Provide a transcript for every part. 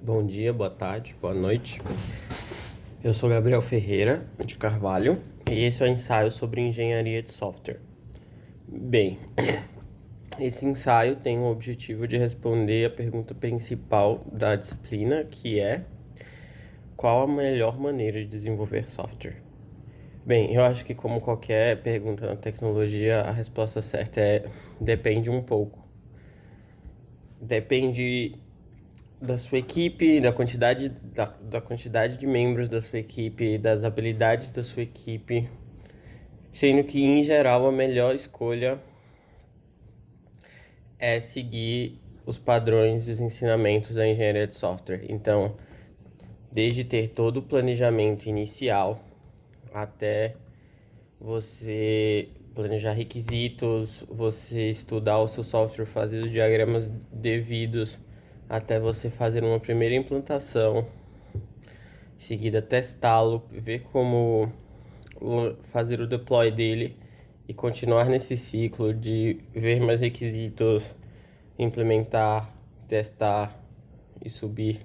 Bom dia, boa tarde, boa noite. Eu sou Gabriel Ferreira de Carvalho e esse é o ensaio sobre engenharia de software. Bem, esse ensaio tem o objetivo de responder a pergunta principal da disciplina, que é: qual a melhor maneira de desenvolver software? Bem, eu acho que como qualquer pergunta na tecnologia, a resposta certa é: depende um pouco. Depende da sua equipe, da quantidade de membros da sua equipe, das habilidades da sua equipe, sendo que, em geral, a melhor escolha é seguir os padrões e os ensinamentos da engenharia de software. Então, desde ter todo o planejamento inicial até você planejar requisitos, você estudar o seu software, fazer os diagramas devidos, até você fazer uma primeira implantação, em seguida testá-lo, ver como fazer o deploy dele e continuar nesse ciclo de ver mais requisitos, implementar, testar e subir.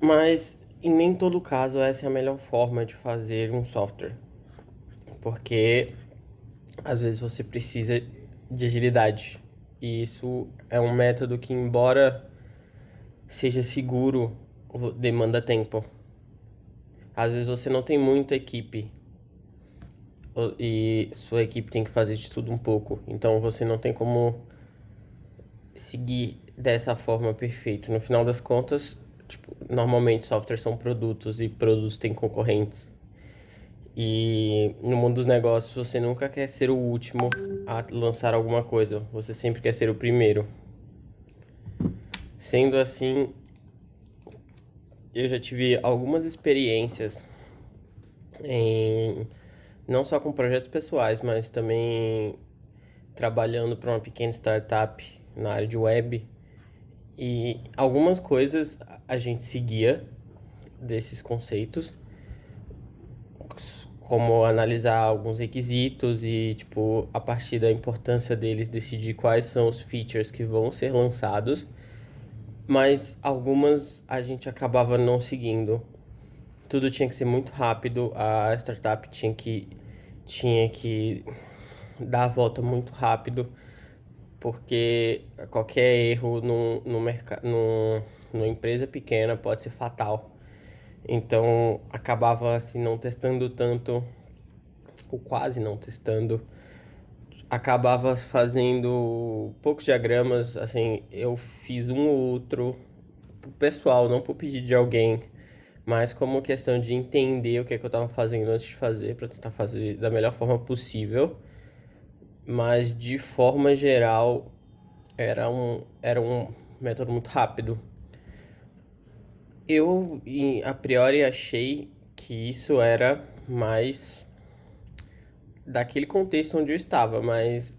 Mas em nem todo caso essa é a melhor forma de fazer um software, porque às vezes você precisa de agilidade. E isso é um método que, embora seja seguro, demanda tempo. Às vezes você não tem muita equipe e sua equipe tem que fazer de tudo um pouco. Então você não tem como seguir dessa forma perfeita. No final das contas, tipo, normalmente softwares são produtos e produtos têm concorrentes. E no mundo dos negócios você nunca quer ser o último a lançar alguma coisa, você sempre quer ser o primeiro. Sendo assim, eu já tive algumas experiências em não só com projetos pessoais, mas também trabalhando para uma pequena startup na área de web. E algumas coisas a gente seguia desses conceitos, como analisar alguns requisitos e, tipo, a partir da importância deles, decidir quais são os features que vão ser lançados. Mas algumas a gente acabava não seguindo. Tudo tinha que ser muito rápido, a startup tinha que dar a volta muito rápido, porque qualquer erro numa empresa pequena pode ser fatal. Então acabava assim não testando tanto, ou quase não testando. Acabava fazendo poucos diagramas, assim, eu fiz um ou outro pro pessoal, não por pedido de alguém, mas como questão de entender o que é que eu tava fazendo antes de fazer, para tentar fazer da melhor forma possível. Mas de forma geral, era um método muito rápido. Eu, a priori, achei que isso era mais daquele contexto onde eu estava, mas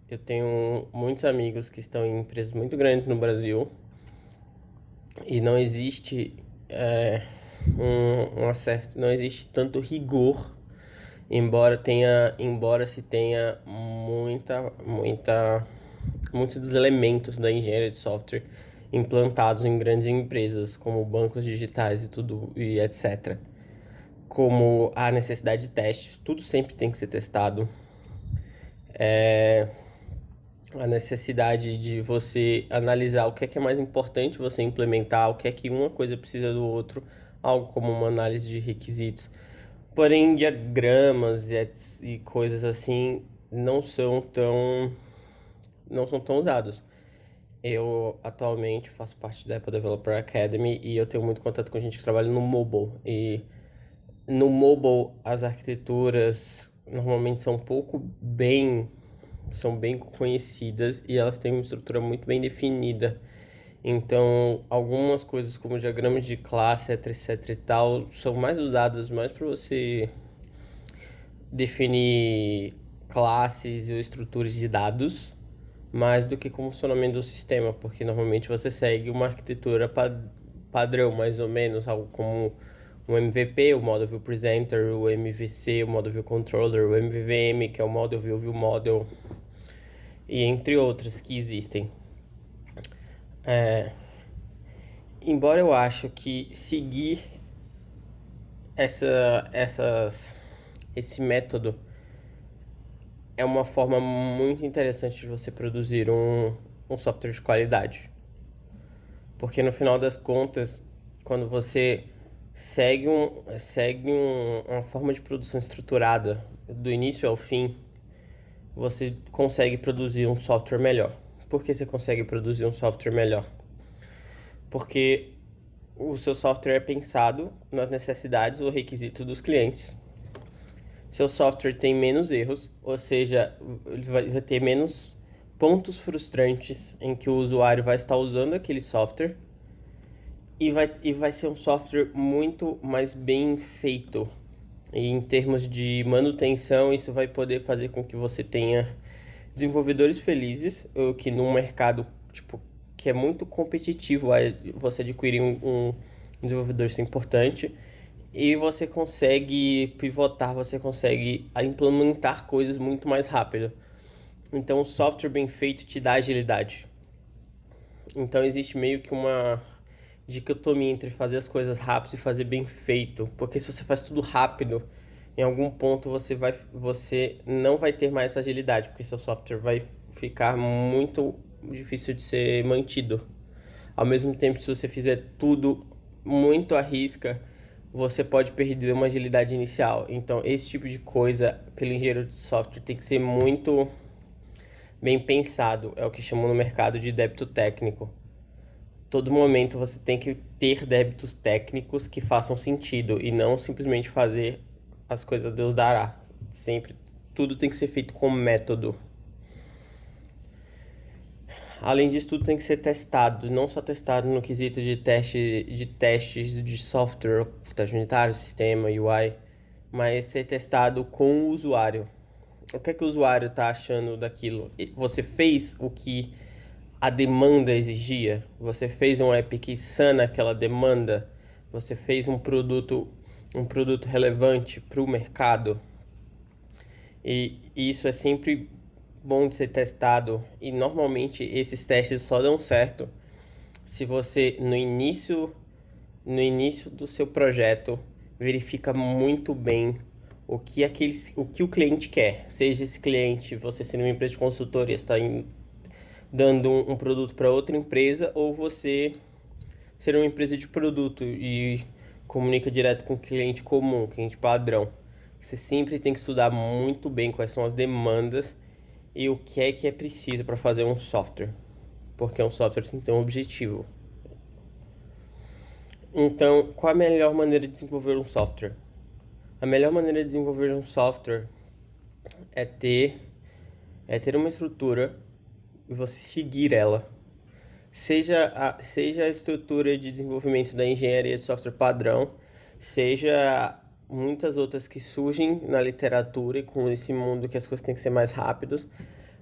eu tenho muitos amigos que estão em empresas muito grandes no Brasil e não existe não existe tanto rigor, embora se tenha muitos dos elementos da engenharia de software implantados em grandes empresas como bancos digitais e tudo e etc. Como a necessidade de testes, tudo sempre tem que ser testado. A necessidade de você analisar o que é mais importante você implementar, o que é que uma coisa precisa do outro, algo como uma análise de requisitos. Porém, diagramas e coisas assim não são tão usados. Eu atualmente faço parte da Apple Developer Academy e eu tenho muito contato com gente que trabalha no mobile. E no mobile as arquiteturas normalmente são bem conhecidas e elas têm uma estrutura muito bem definida. Então, algumas coisas como diagramas de classe, etc e tal, são mais usadas mais para você definir classes ou estruturas de dados, mais do que como funcionamento do sistema, porque normalmente você segue uma arquitetura padrão, mais ou menos, algo como o MVP, o Model View Presenter, o MVC, o Model View Controller, o MVVM, que é o Model View Model, e entre outras que existem. Embora eu acho que seguir essa, essas, esse método é uma forma muito interessante de você produzir um software de qualidade. Porque no final das contas, quando você uma forma de produção estruturada do início ao fim, você consegue produzir um software melhor. Por que você consegue produzir um software melhor? Porque o seu software é pensado nas necessidades ou requisitos dos clientes. Seu software tem menos erros, ou seja, ele vai ter menos pontos frustrantes em que o usuário vai estar usando aquele software e vai ser um software muito mais bem feito. E em termos de manutenção, isso vai poder fazer com que você tenha desenvolvedores felizes, o que num mercado tipo que é muito competitivo, você adquirir um desenvolvedor isso é importante. E você consegue pivotar, você consegue implementar coisas muito mais rápido. Então, o software bem feito te dá agilidade. Então, existe meio que uma dicotomia entre fazer as coisas rápido e fazer bem feito. Porque se você faz tudo rápido, em algum ponto você não vai ter mais essa agilidade, porque seu software vai ficar muito difícil de ser mantido. Ao mesmo tempo, se você fizer tudo muito à risca, você pode perder uma agilidade inicial. Então, esse tipo de coisa, pelo engenheiro de software, tem que ser muito bem pensado. É o que chamam no mercado de débito técnico. Todo momento você tem que ter débitos técnicos que façam sentido e não simplesmente fazer as coisas Deus dará. Sempre tudo tem que ser feito com método. Além disso, tudo tem que ser testado, não só testado no quesito de testes de software, teste unitário, sistema, UI, mas ser testado com o usuário. O que é que o usuário está achando daquilo? Você fez o que a demanda exigia? Você fez um app que sana aquela demanda? Você fez um produto relevante para o mercado? E isso é sempre bom de ser testado. E normalmente esses testes só dão certo se você no início do seu projeto verifica muito bem o que o cliente quer. Seja esse cliente, você sendo uma empresa de consultoria, está dando um produto para outra empresa, ou você ser uma empresa de produto e comunica direto com o cliente comum, cliente padrão. Você sempre tem que estudar muito bem quais são as demandas e o que é preciso para fazer um software, porque um software tem que ter um objetivo. Então, qual a melhor maneira de desenvolver um software? A melhor maneira de desenvolver um software é ter uma estrutura e você seguir ela. Seja a estrutura de desenvolvimento da engenharia de software padrão, seja muitas outras que surgem na literatura e com esse mundo que as coisas têm que ser mais rápidas,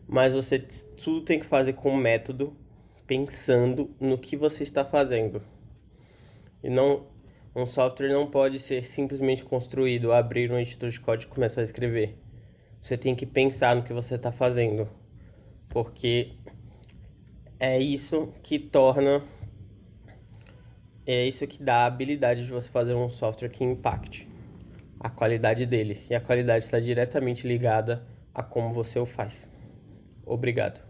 mas você tudo tem que fazer com método, pensando no que você está fazendo. E não, um software não pode ser simplesmente construído, abrir um editor de código e começar a escrever. Você tem que pensar no que você está fazendo, porque é isso que torna, é isso que dá a habilidade de você fazer um software que impacte a qualidade dele. E a qualidade está diretamente ligada a como você o faz. Obrigado.